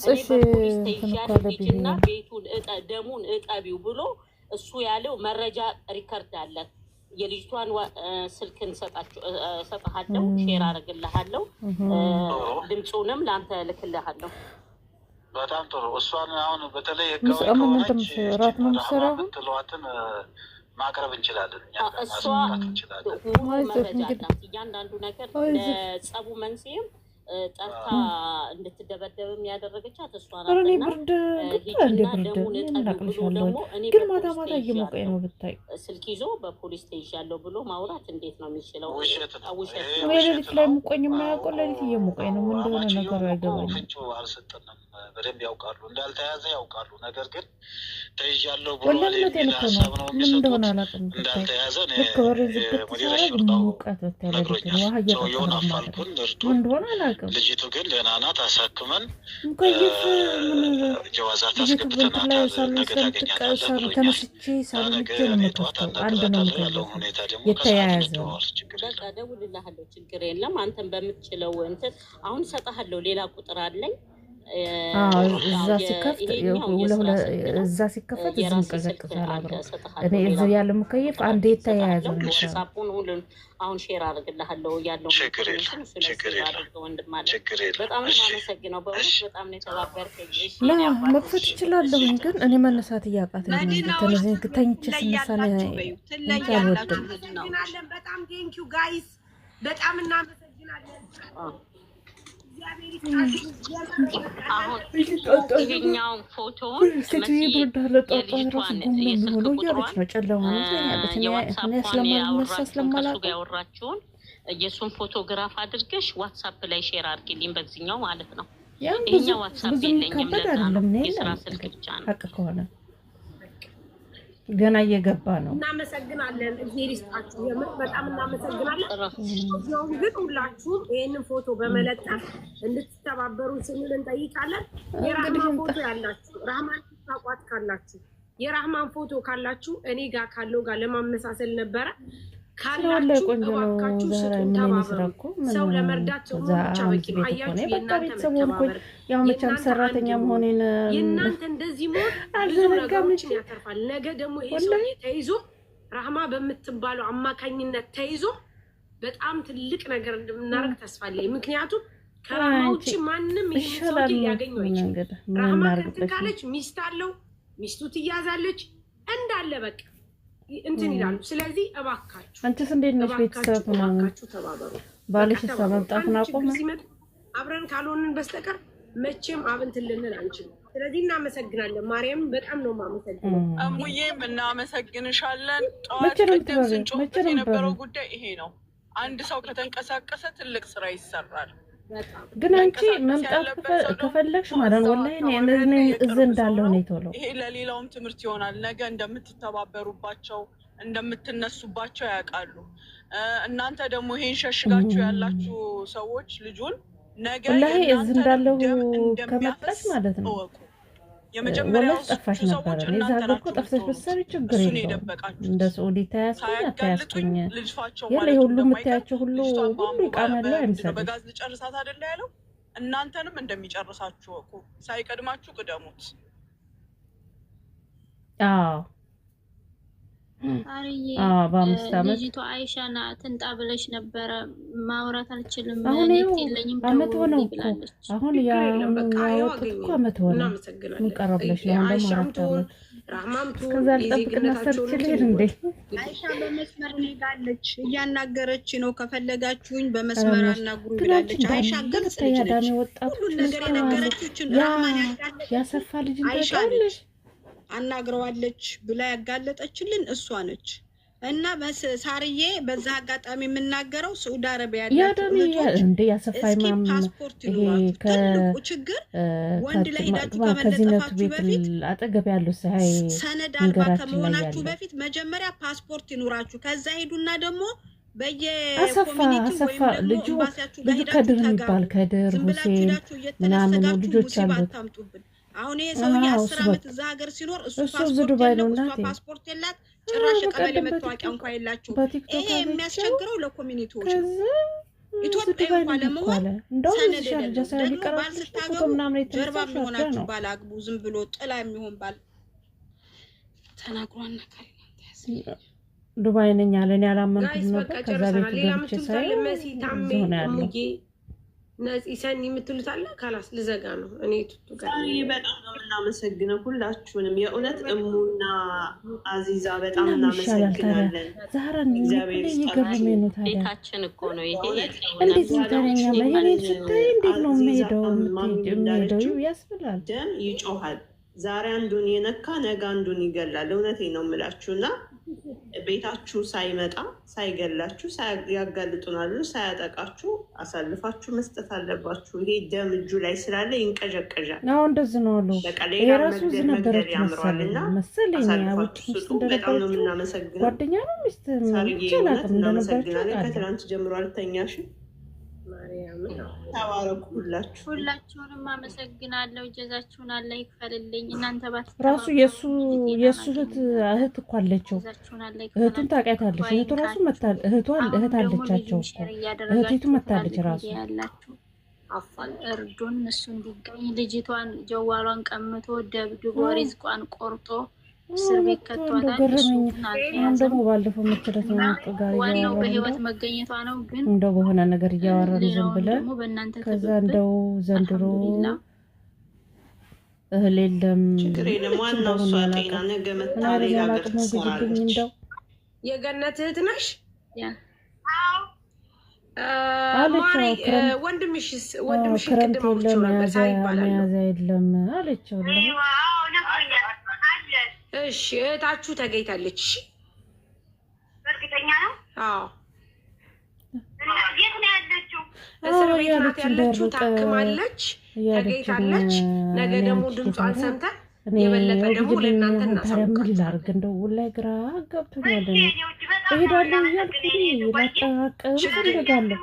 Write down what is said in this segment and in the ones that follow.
ድምጽሽ ተነካለብኝና ቤቱን ደሙን እጠቢው ብሎ እሱ ያለው መረጃ ሪከርድ አለ። የልጅቷን ስልክን ሰጣለሁ ሼር አደርግልሃለሁ ድምጹንም ላንተ ልክልሃለሁ በጣም ጥሩ እሷን አሁን በተለይ ህጋዊ ትሏትን ማቅረብ እንችላለን እሷ መረጃ አላት እያንዳንዱ ነገር ለጸቡ መንስኤም ጠርታ እንድትደበደብም ያደረገቻት እሷ ናትና ደሙን እጠቢው ብሎ ደግሞ እኔ ግን ማታ እየሞቀኝ ነው ብታይ ስልክ ይዞ በፖሊስ ተይዣለሁ ብሎ ማውራት እንዴት ነው የሚችለው? ውሸት ሌሊት ላይ ሙቀኝ የማያውቀው ሌሊት እየሞቀኝ ነው። ምን እንደሆነ ነገሩ አይገባኝም። ፍንጩ አልሰጠንም። በደንብ ያውቃሉ እንዳልተያዘ ያውቃሉ። ነገር ግን ተይዣለሁ ብሎ ሀሳብ ነው የሚሰጡት እንዳልተያዘ ሰውየውን አፋልኩን እርዱን ልጅቱ ግን ደህና ናት አሳክመን ጀዋዛት አስገብተናታል ነገ ታገኛታለህ ያለውን ሁኔታ ደግሞ የተያያዘ በቃ ደውልልሃለሁ ችግር የለም አንተን በምትችለው እንትን አሁን ሰጣሃለሁ ሌላ ቁጥር አለኝ እዛ ሲከፈት ዝም ቀዘቅዛል አብረው እኔ እዚህ ያለ ሙከይፍ አንዴ የተያያዘ ነው ሳፑን ሁሉን አሁን ሼር አድርግልሃለሁ ያለው ችግር የለም በጣም አመሰግናለሁ በእውነት በጣም ነው የተባበርከኝ ላ መክፈት ይችላልሁ ግን እኔ መነሳት እያቃተኝ ነው ተነዚህ ተኝቼ ስነሳ ነው በጣም ቴንክ ዩ ጋይስ በጣም እናመሰግናለን ይሄኛው ፎቶውን ያወራችሁን የሱን ፎቶግራፍ አድርገሽ ዋትስአፕ ላይ ሼር አድርጊልኝ በዚህኛው ማለት ነው ይሄኛው ዋትስአፕ የለኝም ለስራ ስልክ ብቻ ነው ገና እየገባ ነው እናመሰግናለን እግዚአብሔር ይስጣችሁ በጣም እናመሰግናለን ነው ግን ሁላችሁም ይሄንን ፎቶ በመለጠፍ እንድትተባበሩ ስንል እንጠይቃለን የራህማን ፎቶ ያላችሁ ራህማን ታቋት ካላችሁ የራህማን ፎቶ ካላችሁ እኔ ጋር ካለው ጋር ለማመሳሰል ነበር ካላችሁ እባካችሁ ተባበሩ ሰው ለመርዳት ብቻ በቂ ነው አያችሁ የእናንተ መተባበር ያው መቼም ሰራተኛ መሆኔን የእናንተ እንደዚህ ሞት ብዙ ነገሮችን ያተርፋል ነገ ደግሞ ይሄ ሰው ተይዞ ራህማ በምትባለው አማካኝነት ተይዞ በጣም ትልቅ ነገር እንደምናረግ ተስፋ አለኝ ምክንያቱም ከራህማውጪ ማንንም ይሄን ሰው ያገኘው አይችልም ራህማ ከተካለች ሚስት አለው ሚስቱ ትያዛለች እንዳለ በቃ እንትን ይላሉ ስለዚህ እባካችሁ አንተስ እንዴት ነሽ ቤተሰብ እባካችሁ ተባበሩ ባልሽ ተመጣጣና ቆመ አብረን ካልሆንን በስተቀር መቼም አብንትን ልንል አንችልም ስለዚህ እናመሰግናለን ማርያም በጣም ነው ማመሰግነው እሙዬም እናመሰግንሻለን ጧት ቀደም ስንጮህ የነበረው ጉዳይ ይሄ ነው አንድ ሰው ከተንቀሳቀሰ ትልቅ ስራ ይሰራል ግን አንቺ መምጣት ከፈለግሽ ማለት ወላሂ እኔ እዚህ እንዳለው ነው ተወለው ይሄ ለሌላውም ትምህርት ይሆናል ነገ እንደምትተባበሩባቸው እንደምትነሱባቸው ያውቃሉ እናንተ ደግሞ ይሄን ሸሽጋችሁ ያላችሁ ሰዎች ልጁን ነገ ወላሂ እዚህ እንዳለው ከመጣሽ ማለት ነው የመጀመሪያው ጠፋሽ ነበር እኔ ዛገርኩ ጠፍተሽ በሰሪ ችግር የለም እንደ ሱዲ ታያስኩኝ የለ ሁሉ የምታያቸው ሁሉ ይቃማል አይመስልም በጋዝ ልጨርሳት አይደለ ያለው እናንተንም እንደሚጨርሳችሁ እኮ ሳይቀድማችሁ ቅደሙት በአምስት ዓመት ልጅቷ አይሻ ናት እንጣ ብለሽ ነበረ ማውራት አልችልም የለኝም አመት ሆነው እኮ አሁን ያ እኮ አመት ሆነ ምን ቀረብለሽ ነው እንደማራታ ራህማምቱ ከዛ ልጠብቅና ሰርችልኝ እንዴ አይሻ በመስመር ሄዳለች እያናገረች ነው ከፈለጋችሁኝ በመስመር አናግሩ ብላለች አይሻ ግልጽ ያዳኔ ወጣት ሁሉ ነገር የነገረችው ራህማን ያሰፋ ልጅ እንደታለሽ አናግረዋለች ብላ ያጋለጠችልን እሷ ነች እና ሳርዬ በዛ አጋጣሚ የምናገረው ሳውዲ አረቢያ ያለው እንደ ያሰፋይ ማም ይሄ ከችግር ወንድ ላይ ሄዳችሁ ከመለጠፋችሁ በፊት አጠገብ ያለው ሳይ ሰነድ አልባ ከመሆናችሁ በፊት መጀመሪያ ፓስፖርት ይኑራችሁ ከዛ ሄዱና ደግሞ በየኮሚኒቲው ወይም ልጁ ከድር የሚባል ከድር ሁሴን ምናምን ልጆች አሉት አሁን ይሄ ሰው የ10 አመት እዛ ሀገር ሲኖር እሱ ፓስፖርት የላት ጭራሽ ቀበሌ መታወቂያ እንኳን የላችሁ ይሄ የሚያስቸግረው ለኮሚኒቲዎች ኢትዮጵያ እንኳን ለመሆን ሰነድ ደግሞ ባል ስታገቡ ጀርባ የሚሆናችሁ ባል አግቡ። ዝም ብሎ ጥላ የሚሆን ባል ተናግሯን ነገር ዱባይ ነኝ አለኝ ያላመንኩት ነበር። ከዛ ቤት ገብቼ ሳይ ሙጌ ነፂ ሰኒ የምትሉት አለ ካላስ ልዘጋ ነው። እኔ ቱቱ ጋር በጣም ነው እናመሰግነው ሁላችሁንም። የእውነት እሙና አዚዛ በጣም እናመሰግናለን። ዛራን እግዚአብሔር ይገርመኝ ነው። ታዲያ ቤታችን እኮ ነው ይሄ። እንዴት ነው ታዲያ መሄድ ስታይ እንዴት ነው የምሄደው ያስብላል። ደም ይጮሃል። ዛሬ አንዱን የነካ ነገ አንዱን ይገላል። እውነቴን ነው የምላችሁና ቤታችሁ ሳይመጣ ሳይገላችሁ ያጋልጡናል ሳያጠቃችሁ አሳልፋችሁ መስጠት አለባችሁ። ይሄ ደም እጁ ላይ ስላለ ይንቀዠቀዣል። አዎ እንደዚህ ነው አሉ። የራሱ ዝነበረች መሰለኝ ያውጭ በጣም ነው የምናመሰግነው። ጓደኛ ነው ሚስት ይችላል እንደነበረች ከትናንት ጀምሮ አልተኛሽም። ተባረኩ ሁላችሁንም አመሰግናለሁ። ጀዛችሁን አላህ ይክፈልልኝ። እናንተ ራሱ የሱ እህት እኮ አለችው። እህቱን ታውቂያታለሽ? እህቱ ራሱ መታል እህት አለቻቸው እኮ እህቱ መታለች ራሱ እርዱን። እሱ እንዲገኝ ልጅቷን ጀዋሏን ቀምቶ ደብድቦ ሪዝቋን ቆርጦ እስር ቤት ከቷታል። ደግሞ ባለፈው ምትረት ነው ጋር ዋናው በህይወት መገኘቷ ነው። ግን እንደው በሆነ ነገር እያወራን ዝም ብለን ከዛ እንደው ዘንድሮ እህል የለም ችግር የለም። ዋናው እሷ ጤና ነገ መታረቅ ያገርሳለች። እንደው የገነት እህት ነሽ? አለችው ወንድምሽስ ቅድም አውርቼው ነበር ሳይባላል የለም አለችው። እሺ እህታችሁ ተገኝታለች? እሺ እርግጠኛ ነው? አዎ። የት ነው ያለችው? እስር ቤት ናት ያለችው። ታክማለች፣ ተገኝታለች። ነገ ደግሞ ድምጿን ሰምተን የበለጠ ደግሞ ለእናንተ እናሳውቃለን። ላድርግ እንደው ላይ ግራ ገብቶኛል። እሄዳለሁ እያልኩኝ ላጠራቅም እፈልጋለሁ።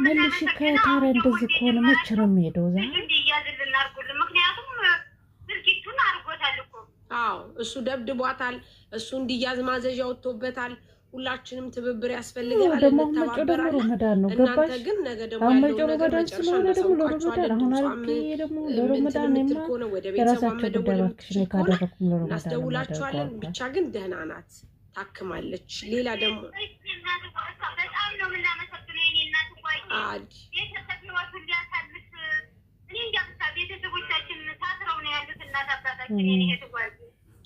መልሼ ከታዲያ እንደዚህ ከሆነ መቼ ነው የምሄደው? አዎ እሱ ደብድቧታል። እሱ እንዲያዝ ማዘዣ ወጥቶበታል። ሁላችንም ትብብር ያስፈልገናል። እንተባበራለን። እናንተ ግን ነገ ደግሞ ያለው ነገር መጨረሻ እናሳውቃችኋለን። ከሆነ ወደ ቤተሰቧ መደወል እናስደውላችኋለን። ብቻ ግን ደህና ናት፣ ታክማለች። ሌላ ደግሞ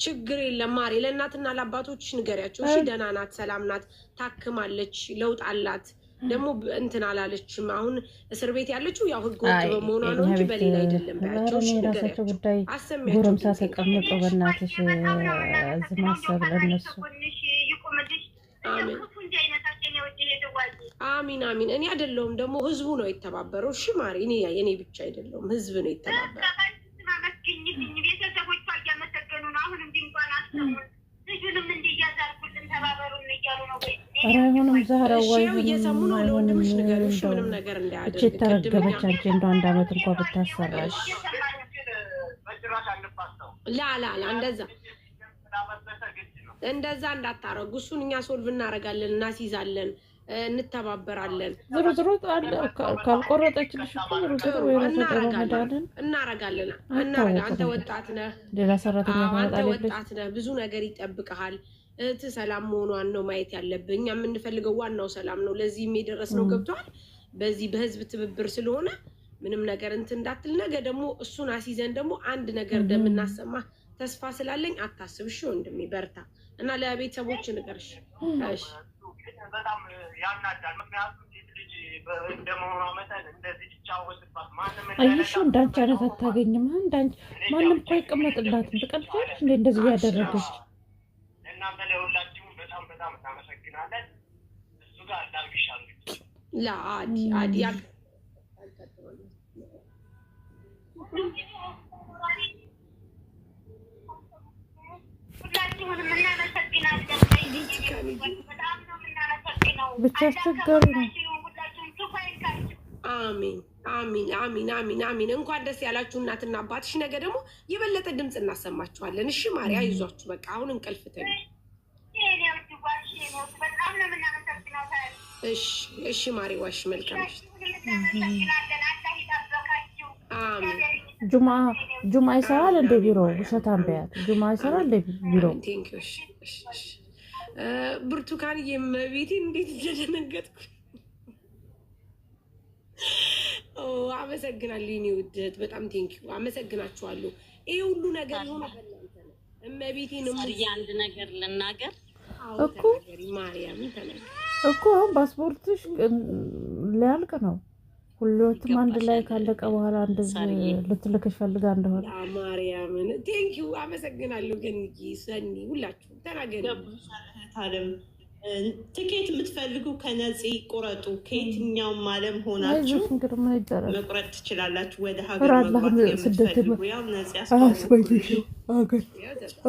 ችግር የለም ማሪ፣ ለእናትና ለአባቶችሽ ንገሪያቸው። እሺ ደህና ናት፣ ሰላም ናት፣ ታክማለች፣ ለውጥ አላት። ደግሞ እንትን አላለችም። አሁን እስር ቤት ያለችው ያው ህግ ወጥ በመሆኗ ነው እንጂ በሌላ አይደለም። ባያቸው እሺ ንገሪያቸው፣ አሰሚያቸው። ጎረምሳ ተቀምጦ በእናትሽ ዝማሰብ ለነሱ አሚን አሚን። እኔ አይደለሁም ደግሞ ህዝቡ ነው የተባበረው። እሺ ማሪ፣ እኔ ብቻ አይደለሁም፣ ህዝብ ነው የተባበረው። እየሰሙ ነው። ለወንድምሽ ንገሪው እሺ፣ ምንም ነገር እንዳያደርግ። እቺ ተረገበች አንቺ እንደው አንድ አመት እንኳን ብታሰራሽ። ላ እንደዛ እንዳታረጉ። እሱን እኛ ሶልቭ እናረጋለን፣ እናስይዛለን፣ እንተባበራለን። ዝሮ ካልቆረጠችልሽ እኮ ዝሮ እናረጋለን። አንተ ወጣት ነህ፣ ሌላ ሰራተኛ አንተ ወጣት ነህ፣ ብዙ ነገር ይጠብቅሃል። እህት ሰላም መሆኗን ነው ማየት ያለብን። እኛ የምንፈልገው ዋናው ሰላም ነው። ለዚህም የደረስነው ገብቷል። በዚህ በህዝብ ትብብር ስለሆነ ምንም ነገር እንትን እንዳትል። ነገ ደግሞ እሱን አስይዘን ደግሞ አንድ ነገር እንደምናሰማ ተስፋ ስላለኝ አታስብ። እሺ ወንድሜ በርታ እና ለቤተሰቦች ንገርሽ። እሺ በጣም ያናዳል። ምክንያቱም ልጅ እንደመሆኗ መጠን እንደዚህ ትጫወትባት ማንም አይሽ እንዳንቺ አይነት አታገኝም። እንዳንቺ ማንም እኮ አይቀመጥላትም። ትቀልጃለሽ እንዴ እንደዚህ ያደረገች። እናንተ ለሁላችሁም በጣም እናመሰግናለን። እሱ ጋር እንዳልግሻል አዲ ብቻ አስቸጋሪ ነው። አሚን። እንኳን ደስ ያላችሁ እናትና አባትሽ። ነገ ደግሞ የበለጠ ድምፅ እናሰማችኋለን። እሺ ማርያ ይዟችሁ በቃ አሁን እንቅልፍ ተኙ። እሺ ማሪ ዋሽ መልካም ጁማ ይሰራል እንደ ቢሮ ውሸታም ቢያት ጁማ ይሰራል እንደ ቢሮ ብርቱካን የመቤቴ እንዴት እንደደነገጥኩ አመሰግናለሁ የኔ ውድት በጣም ቴንኪው አመሰግናችኋለሁ ይሄ ሁሉ ነገር ሆነ በእናንተ ነው እመቤቴን አንድ ነገር ልናገር እኮ ማርያም ተናገር እኮ ፓስፖርትሽ ሊያልቅ ነው ሁሉም አንድ ላይ ካለቀ በኋላ እንደዚህ ልትልክሽ ፈልጋ እንደሆነ ማርያምን ቴንኪው አመሰግናለሁ ገንጂ ሰኒ ሁላችሁ ተናገሩ ታለም ትኬት የምትፈልጉ ከነፂ ቁረጡ ከየትኛውም ዓለም ሆናችሁ መቁረጥ ትችላላችሁ ወደ ሀገር መግባት የምትፈልጉ ያው ነፂ አስበይሽ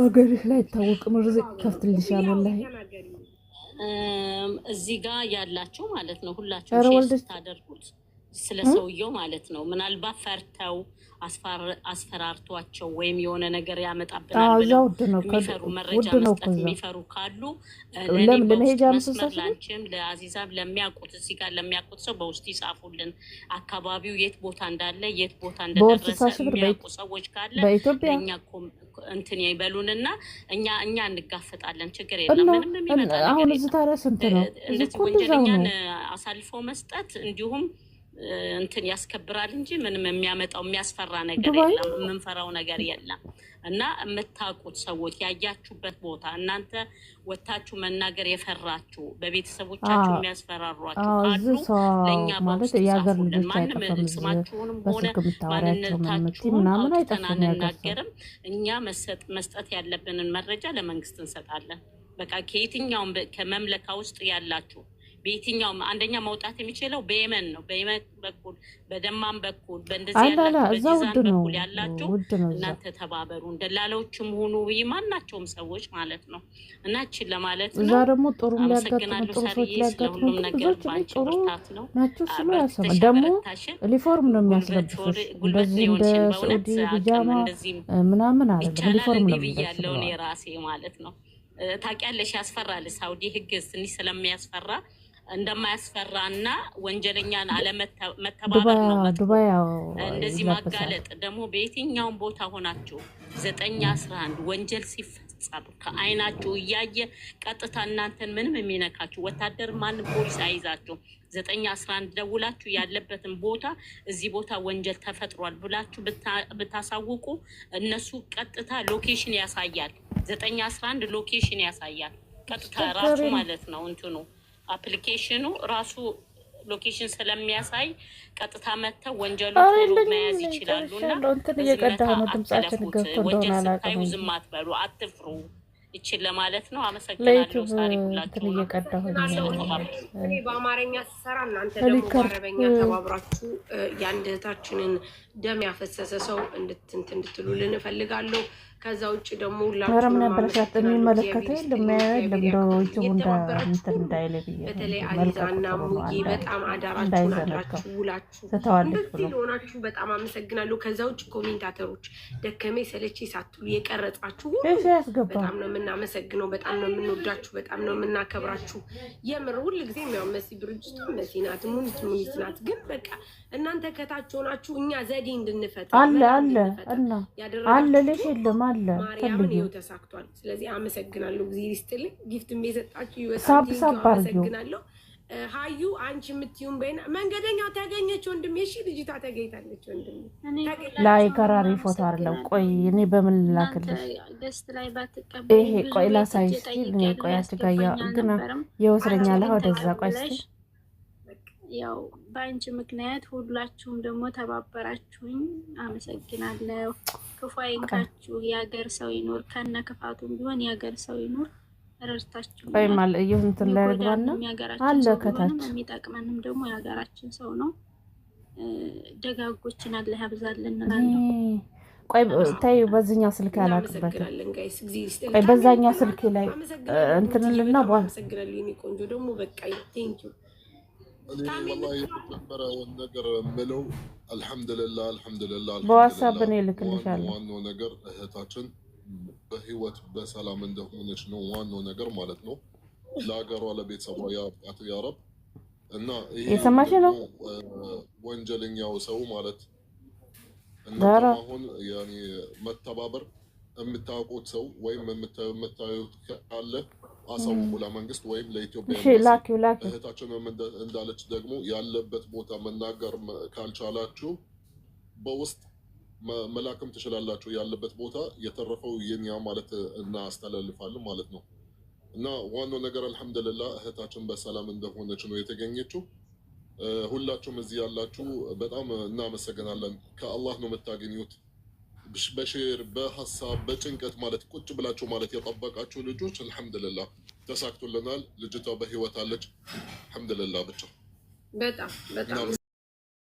አገርሽ ላይ ታወቅም ርዝቅ ከፍትልሻል ወላሂ እዚህ ጋር ያላችሁ ማለት ነው ሁላችሁ ሼር ታደርጉት ስለሰውየው ማለት ነው ምናልባት ፈርተው አስፈራርቷቸው ወይም የሆነ ነገር ያመጣብናል ብለው የሚፈሩ መረጃ መስጠት የሚፈሩ ካሉ ለምለምሄጃምስላንችም ለአዚዛም ለሚያውቁት እዚህ ጋር ለሚያውቁት ሰው በውስጥ ይጻፉልን አካባቢው የት ቦታ እንዳለ የት ቦታ እንደደረሰ የሚያውቁ ሰዎች ካለ ለኛ እንትን ይበሉንና እኛ እንጋፈጣለን ችግር የለም ምንም የሚመጣ አሁን እዚህ ታዲያ ስንት ነው እንደዚህ ወንጀለኛን አሳልፈው መስጠት እንዲሁም እንትን ያስከብራል እንጂ ምንም የሚያመጣው የሚያስፈራ ነገር የለም የምንፈራው ነገር የለም እና የምታውቁት ሰዎች ያያችሁበት ቦታ እናንተ ወታችሁ መናገር የፈራችሁ በቤተሰቦቻችሁ የሚያስፈራሯችሁ ካሉ ለኛ ማለት ያገር ልጅ ማንም ስማችሁንም ሆነ ማንነታችሁን አናገርም እኛ መስጠት ያለብንን መረጃ ለመንግስት እንሰጣለን በቃ ከየትኛውም ከመምለካ ውስጥ ያላችሁ በየትኛውም አንደኛ መውጣት የሚችለው በየመን ነው በየመን በኩል በደማም በኩል በእንደዚህ ያላችሁ ያላችሁ እናንተ ተባበሩ እንደላሎችም ሆኑ ይማናቸውም ሰዎች ማለት ነው እና እቺ ለማለት ነው እዛ ደግሞ ጥሩም ሊያጋጥም ጥሩ ሰዎች ሊያጋጥም ብዙዎች ጥሩ ናቸው ስለ ያሰማ ደግሞ ዩኒፎርም ነው የሚያስለብሱት እንደዚህ እንደ ሳውዲ ቢጃማ ምናምን አይደለም ዩኒፎርም ነው ያለው ነው ራሴ ማለት ነው ታውቂያለሽ ያስፈራል ሳውዲ ህግ ትንሽ ስለሚያስፈራ እንደማያስፈራና ወንጀለኛን አለመተባበር ነው ዱባይ እንደዚህ ማጋለጥ ደግሞ በየትኛውም ቦታ ሆናችሁ 911 ወንጀል ሲፈጸም ከአይናችሁ እያየ ቀጥታ እናንተን ምንም የሚነካችሁ ወታደር ማን ፖሊስ አይዛችሁ 911 ደውላችሁ ያለበትን ቦታ እዚህ ቦታ ወንጀል ተፈጥሯል ብላችሁ ብታሳውቁ እነሱ ቀጥታ ሎኬሽን ያሳያል 911 ሎኬሽን ያሳያል ቀጥታ ራሱ ማለት ነው እንትኑ አፕሊኬሽኑ ራሱ ሎኬሽን ስለሚያሳይ ቀጥታ መተው ወንጀሉን ቶሎ መያዝ ይችላሉና እንትን እየቀዳሁ ነው ድምጻችን ገብቶ እንደሆነ አላውቅም ዝም አትበሉ አትፍሩ ይችል ለማለት ነው አመሰግናለሁ ሳሪ ሁላችሁ እየቀዳሁ እኔ በአማርኛ ሰራ እናንተ ደግሞ በአረበኛ ተባብራችሁ ያንደታችንን ደም ያፈሰሰ ሰው እንድትሉልን እፈልጋለሁ ከዛ ውጭ ደግሞ ሁላችሁ ማለት የሚመለከተው ለማያለም እንትን እንዳይለብኝ በተለይ አሊዛና ሙጊ በጣም አዳራችሁ ናችሁ ውላችሁ እንደዚህ ሆናችሁ በጣም አመሰግናለሁ ከዛ ውጭ ኮሜንታተሮች ደከሜ ሰለቼ ሳትሉ የቀረጻችሁ በጣም ነው የምናመሰግነው በጣም ነው የምንወዳችሁ በጣም ነው የምናከብራችሁ የምር ሁሉ ጊዜ የሚያው መሲ ብርጅት መሲናት ሙኒት ናት ግን በቃ እናንተ ከታች ሆናችሁ እኛ ዘዴ እንድንፈታ አለ ለሽ የለም አለ ማርያምን ተሳክቷል ስለዚህ አመሰግናለሁ ጊዜ ይስጥልኝ ጊፍትም የሰጣችሁ ይወሳብ አመሰግናለሁ ሃዩ አንቺ የምትዩን በእና መንገደኛው ታገኘች ወንድሜ እሺ ልጅቷ ተገኝታለች ወንድሜ ላይ ቀራሪ ፎቶ አይደለም ቆይ እኔ በምን ላክልሽ ደስት ላይ ባትቀበል ይሄ ቆይ ላሳይሽ እኔ ቆይ አትጋያ ግን የወስረኛል ወደዛ ቆይ ያው በአንቺ ምክንያት ሁላችሁም ደግሞ ተባበራችሁኝ አመሰግናለሁ ክፉ አይንካችሁ የሀገር ሰው ይኖር ከነ ክፋቱም ቢሆን የሀገር ሰው ይኖር ረርታችሁ ወይ ማለት ይሁንትን ላይ ግባና አለ ከታች የሚጠቅመንም ደግሞ የሀገራችን ሰው ነው ደጋጎችን አለ ያብዛልን እንላለን ቆይ ታይ በዛኛው ስልክ ያላክበት ቆይ በዛኛው ስልክ ላይ እንትንልና ባል አመሰግናለሁ ቆንጆ ደግሞ በቃ ቴንኪው والله يتكبر والنجر ملو الحمد لله በዋትስአፕ ነው ልክልሻለሁ ዋናው ነገር እህታችን በህይወት በሰላም እንደሆነች ነው ዋናው ነገር ማለት ነው ለሀገሯ ለቤተሰቧ ያብቃት ያ ረብ እና የሰማሽ ነው ወንጀለኛው ሰው ማለት እና አሁን ያኔ መተባበር የምታውቁት ሰው ወይም የምታዩት ካለ አሳውቁ ለመንግስት ወይም ለኢትዮጵያ እህታችን እንዳለች ደግሞ ያለበት ቦታ መናገር ካልቻላችሁ በውስጥ መላክም ትችላላችሁ። ያለበት ቦታ የተረፈው የኛ ማለት እናስተላልፋለን ማለት ነው። እና ዋናው ነገር አልহামዱሊላህ እህታችን በሰላም እንደሆነች ነው የተገኘችው። ሁላችሁም እዚህ ያላችሁ በጣም እናመሰግናለን። ከአላህ ነው የምታገኙት። በሼር በሐሳብ በጭንቀት ማለት ቁጭ ብላችሁ ማለት የጠበቃችሁ ልጆች አልহামዱሊላህ ተሳክቶልናል። ልጅቷ በህይወት አለች። አልহামዱሊላህ ብቻ በጣም